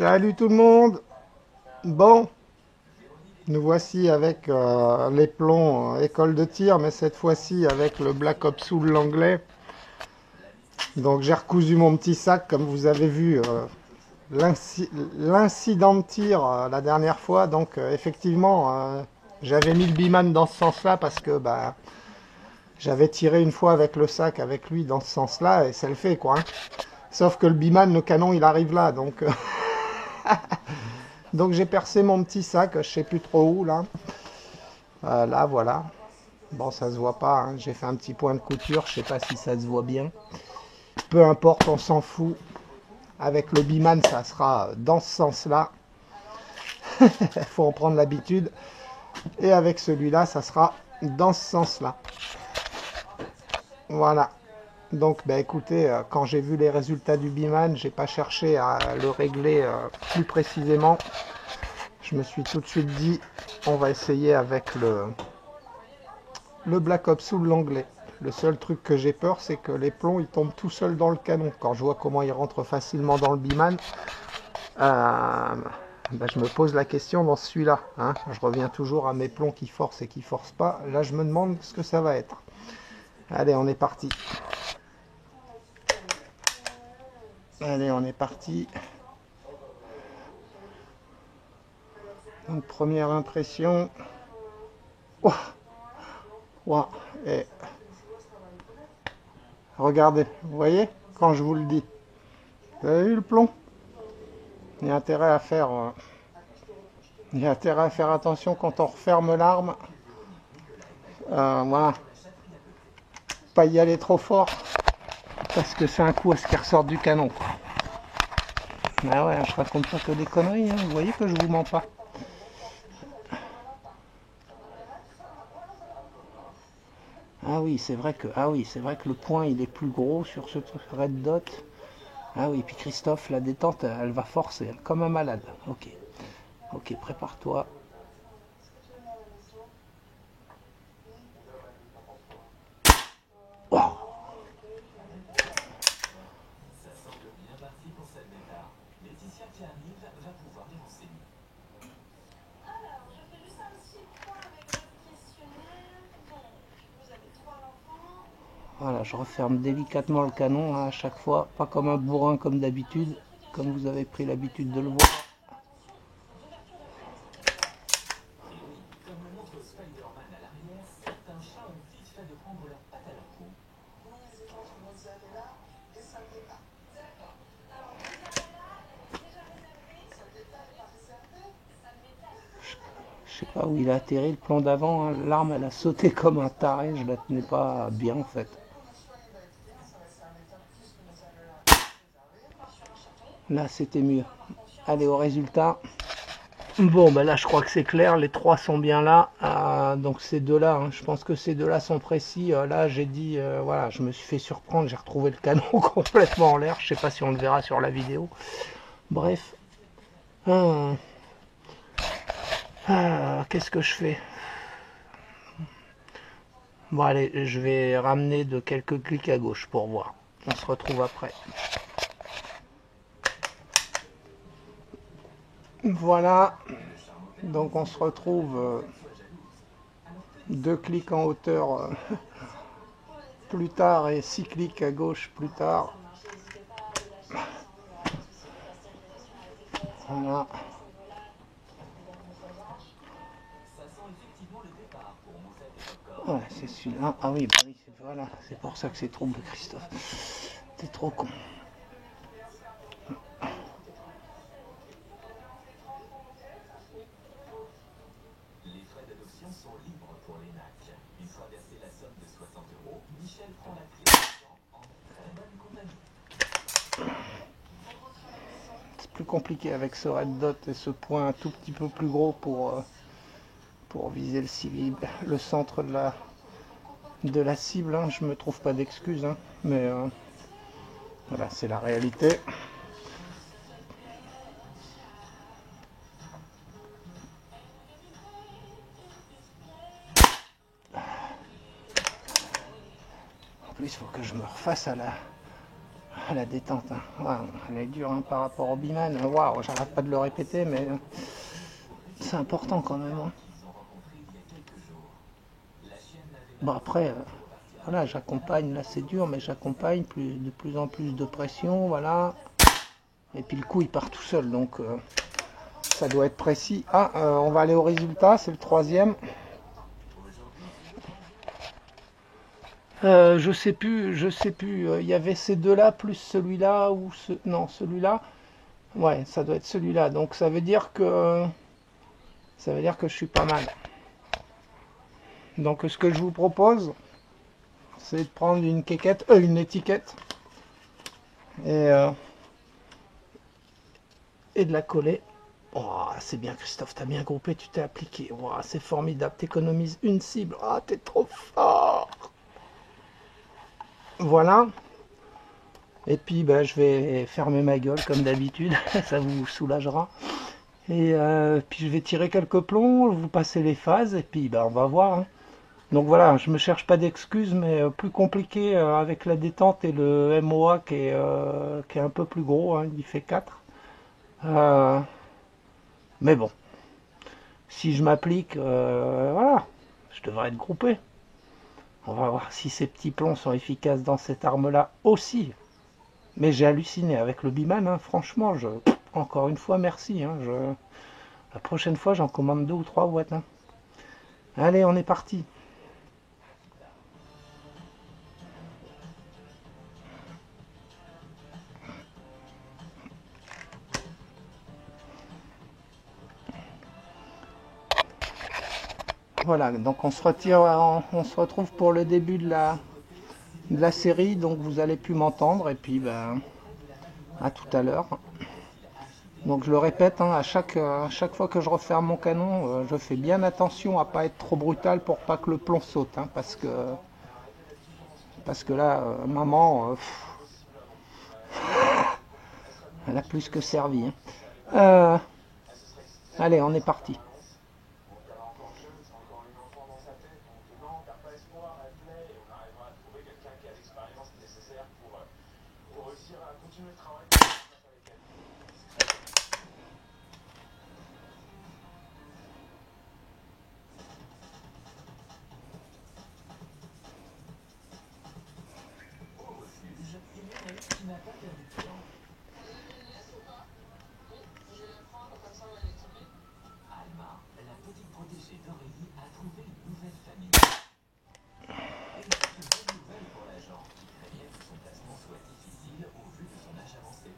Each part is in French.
Salut tout le monde. Bon, nous voici avec les plombs école de tir, mais cette fois-ci avec le Black Ops Soul l'anglais. Donc j'ai recousu mon petit sac, comme vous avez vu l'incident de tir la dernière fois. Donc effectivement, j'avais mis le biman dans ce sens-là parce que j'avais tiré une fois avec le sac avec lui dans ce sens-là et ça le fait quoi, hein. Sauf que le biman, le canon, il arrive là, donc donc j'ai percé mon petit sac, je sais plus trop où là. Là voilà. Bon, ça se voit pas, hein. J'ai fait un petit point de couture, je sais pas si ça se voit bien. Peu importe, on s'en fout. Avec le biman, ça sera dans ce sens-là. Il faut en prendre l'habitude. Et avec celui-là, ça sera dans ce sens-là. Voilà. Donc, écoutez, quand j'ai vu les résultats du biman, j'ai pas cherché à le régler plus précisément. Je me suis tout de suite dit, on va essayer avec le Black Ops Soul l'anglais. Le seul truc que j'ai peur, c'est que les plombs ils tombent tout seuls dans le canon. Quand je vois comment ils rentrent facilement dans le biman, je me pose la question dans celui-là, hein. Je reviens toujours à mes plombs qui forcent et qui forcent pas. Là, je me demande ce que ça va être. Allez, on est parti. Allez, on est parti. Donc, première impression. Ouah, ouah, et regardez, vous voyez, quand je vous le dis. Vous avez vu le plomb? Il y a intérêt à faire, il y a intérêt à faire attention quand on referme l'arme. Voilà, pas y aller trop fort parce que c'est un coup à ce qui ressort du canon, quoi. Ah ouais, je raconte pas que des conneries, hein. Vous voyez que je vous mens pas. C'est vrai que le point il est plus gros sur ce red dot. Ah oui, puis Christophe, la détente, elle va forcer, comme un malade. Ok, ok, prépare-toi. Oh. Voilà, je referme délicatement le canon hein, à chaque fois, pas comme un bourrin comme d'habitude, comme vous avez pris l'habitude de le voir. Je sais pas où il a atterri le plomb d'avant, hein. L'arme elle a sauté comme un taré, je la tenais pas bien en fait. Là c'était mieux. Allez au résultat. Bon, là je crois que c'est clair, les trois sont bien là. Donc ces deux-là, hein, je pense que ces deux-là sont précis. Là j'ai dit, voilà, je me suis fait surprendre, j'ai retrouvé le canon complètement en l'air. Je sais pas si on le verra sur la vidéo. Bref. Qu'est-ce que je fais? Bon allez, je vais ramener de quelques clics à gauche pour voir. On se retrouve après. Voilà. Donc on se retrouve deux clics en hauteur plus tard et 6 clics à gauche plus tard. Voilà. Ouais, c'est celui-là. Ah oui, oui, voilà, c'est pour ça que c'est trop, Christophe. T'es trop con. Les frais d'adoption sont libres pour les NAC. Une fois versé la somme de 60 €, Michel prend la clé en très bonne compagnie. C'est plus compliqué avec ce red dot et ce point un tout petit peu plus gros pour viser le civil, le centre de la cible. Hein. Je me trouve pas d'excuses, hein, mais voilà, c'est la réalité. En plus, il faut que je me refasse à Ah, la détente, hein. Ouais, elle est dure hein, par rapport au biman. Waouh, j'arrête pas de le répéter, mais c'est important quand même, hein. qu'ils ont rencontré il y a quelques jours. La chienne n'avait Bon après, malheureusement pas pu repartir avec voilà, elle. j'accompagne, là c'est dur, mais j'accompagne de plus en plus de pression, voilà. Et puis le coup il part tout seul, donc ça doit être précis. Ah, on va aller au résultat, c'est le troisième. Aujourd'hui, ce n'est pas un jeu. Je sais plus, je sais plus. Il y avait ces deux-là plus celui-là ou non celui-là. Ouais, ça doit être celui-là. Donc ça veut dire que je suis pas mal. Donc ce que je vous propose, c'est de prendre une étiquette et, euh, et de la coller. Oh, c'est bien Christophe, t'as bien groupé, tu t'es appliqué. Oh, c'est formidable, t'économises une cible. Ah, t'es trop fort. Voilà. Et puis bah, je vais fermer ma gueule comme d'habitude, ça vous soulagera. Et puis je vais tirer quelques plombs, vous passez les phases et puis bah, on va voir, hein. Donc voilà, je me cherche pas d'excuses, mais plus compliqué avec la détente et le MOA qui est un peu plus gros, hein, il fait 4. Euh, mais bon, si je m'applique, voilà, je devrais être groupé. On va voir si ces petits plombs sont efficaces dans cette arme-là aussi. Mais j'ai halluciné avec le Biman, hein, franchement, encore une fois, merci. Hein, la prochaine fois, j'en commande 2 ou 3 boîtes. Hein. Allez, on est parti. Voilà, donc on se retrouve pour le début de la série, donc vous allez plus m'entendre, et puis ben, à tout à l'heure. Donc je le répète, hein, à chaque fois que je referme mon canon, je fais bien attention à pas être trop brutal pour pas que le plomb saute, hein, parce que là, maman, elle a plus que servi. Hein. Euh, allez, on est parti. Bon, qu'elle est encore jeune, c'est encore une enfant dans sa tête, donc non, perds pas espoir, elle plaît, et on arrivera à trouver quelqu'un qui a l'expérience nécessaire pour réussir à continuer le travail qu'on a fait avec elle. Au refuge, Irène qui n'a pas perdu de temps. Alma, la petite protégée d'Aurélie, a trouvé une nouvelle famille. Et c'est une bonne nouvelle pour l'agent, qui craignait que son placement soit difficile au vu de son âge avancé.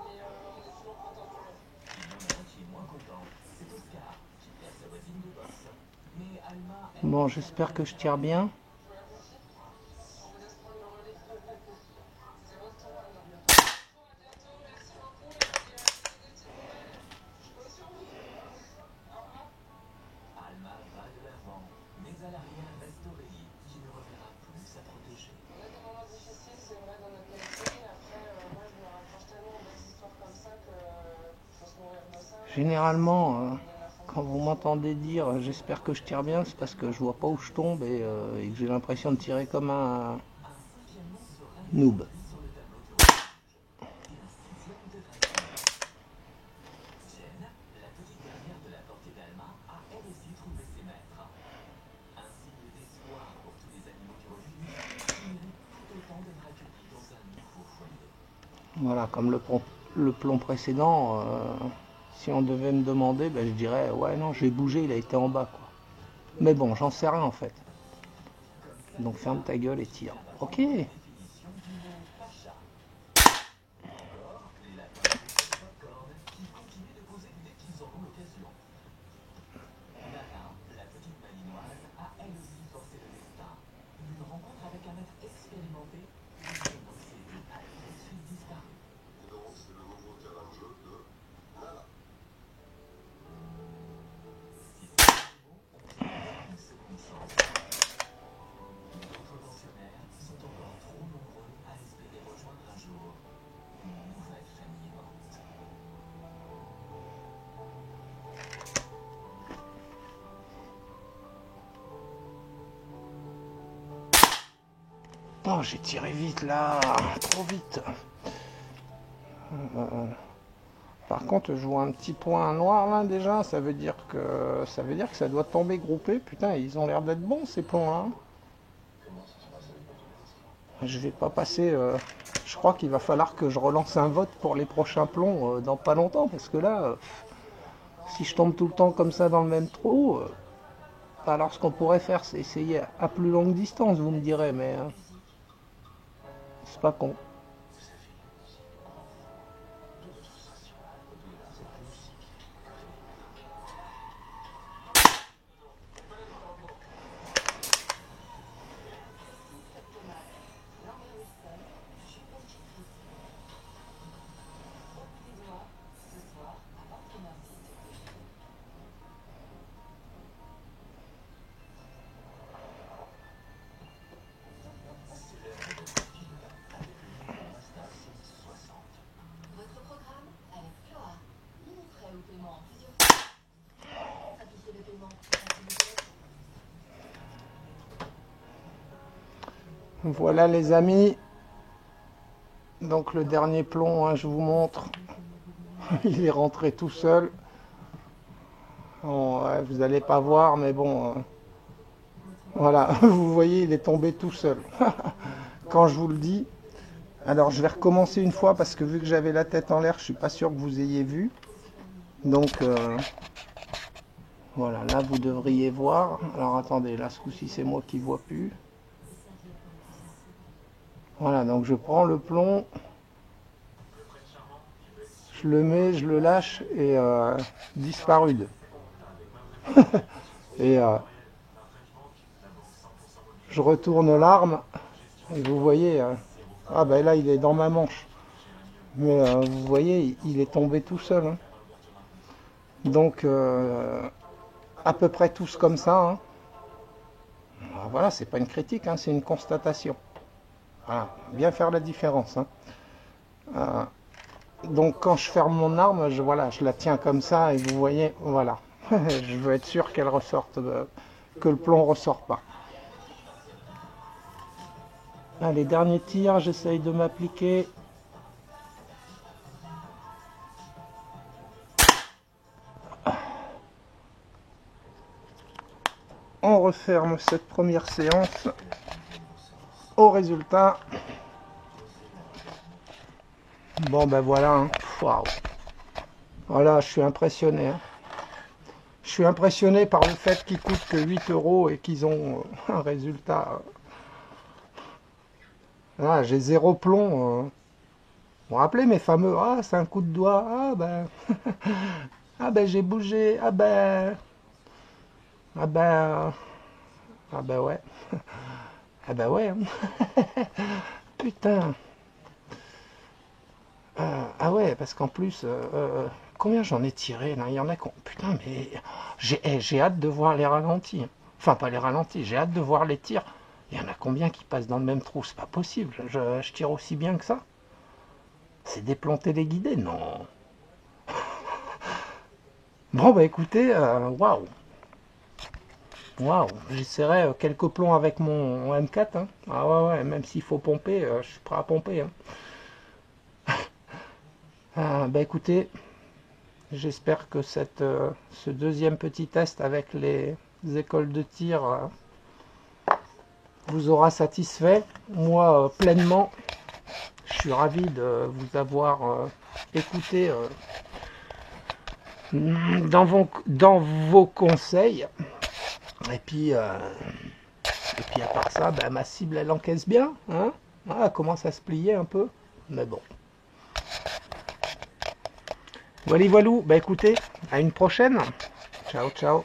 Il y en a un qui est moins content, c'est Oscar, qui perd sa voisine de boxe. Mais Alma, elle, Bon, ça ne j'espère que l'embête je tire pas. bien. Alma va de l'avant, mais à l'arrière reste Aurélie, qui ne reverra plus sa protégée. Généralement, quand vous m'entendez dire j'espère que je tire bien, c'est parce que je vois pas où je tombe et que j'ai l'impression de tirer comme un Un cinquième nom sera noob. établi sur le tableau du refuge. Et un sixième devrait suivre. Jen, la petite dernière de la portée d'Alma, a elle aussi trouvé ses maîtres. Un signe d'espoir pour tous les animaux du refuge, qui méritent tout autant d'être accueillis dans un nouveau foyer. Voilà, comme le plomb précédent, si on devait me demander, ben, je dirais ouais non j'ai bougé, il a été en bas quoi. Mais bon, j'en sais rien en fait. Comme Donc ferme Samira, ta gueule et qui tire. vient Ok. d'apprendre la définition du mot pacha. Ou encore les lapins rouges de popcorn, qui continuent de poser dès qu'ils en ont l'occasion. Nana, la petite malinoise, a elle aussi forcé le destin. Une rencontre avec un maître expérimenté lui donnant ses deux prédatrices disparues. Et donc, c'est le nouveau terrain de jeu de Nala. Système Oh, j'ai tiré vite là, trop vite. Par contre, je vois un petit point noir là déjà, ça veut dire que ça doit tomber groupé. Putain, ils ont l'air d'être bons ces plombs là. Je vais pas passer. Je crois qu'il va falloir que je relance un vote pour les prochains plombs dans pas longtemps, parce que là, si je tombe tout le temps comme ça dans le même trou, alors ce qu'on pourrait faire, c'est essayer à plus longue distance, vous me direz, mais c'est pas con. Voilà les amis, donc le dernier plomb, hein, je vous montre, il est rentré tout seul. Bon, ouais, vous n'allez pas voir, mais bon, voilà, vous voyez, il est tombé tout seul, quand je vous le dis. Alors je vais recommencer une fois, parce que vu que j'avais la tête en l'air, je suis pas sûr que vous ayez vu. Donc, voilà, là vous devriez voir. Alors attendez, là ce coup-ci c'est moi qui vois plus. Voilà, donc je prends le plomb, je le mets, je le lâche et disparu. Et je retourne l'arme et vous voyez, ah ben là il est dans ma manche. Mais vous voyez, il est tombé tout seul. Hein. Donc à peu près tous comme ça. Hein. Alors, voilà, c'est pas une critique, hein, c'est une constatation. Voilà, bien faire la différence. Hein. Donc quand je ferme mon arme, voilà, je la tiens comme ça et vous voyez, voilà. Je veux être sûr qu'elle ressorte, que le plomb ressort pas. Allez, dernier tir, j'essaye de m'appliquer. On referme cette première séance au résultat. Bon ben voilà, hein. Waouh. Voilà, je suis impressionné. Hein. Je suis impressionné par le fait qu'ils coûtent que 8 € et qu'ils ont un résultat. Là, j'ai 0 plomb. Vous vous rappelez mes fameux, ah c'est un coup de doigt, ah ben, ah ben j'ai bougé, ah ben, ah ben, ah ben ouais, ah ben ouais, hein. Putain. Ah ouais, parce qu'en plus, combien j'en ai tiré là? Il y en a qui ont... Putain, mais j'ai hâte de voir les ralentis. Enfin, pas les ralentis, j'ai hâte de voir les tirs. Il y en a combien qui passent dans le même trou? C'est pas possible. Je tire aussi bien que ça. C'est déplanter les guidés? Non. Bon, bah écoutez, waouh. Waouh. J'essaierai quelques plombs avec mon M4. Hein. Ah ouais, même s'il faut pomper, je suis prêt à pomper. Hein. Bah écoutez, j'espère que ce deuxième petit test avec les écoles de tir vous aura satisfait. Moi, pleinement, je suis ravi de vous avoir écouté dans vos conseils. Et puis à part ça, bah, ma cible, elle encaisse bien. Hein, elle commence à se plier un peu, mais bon. Voilà, bah écoutez, à une prochaine. Ciao, ciao.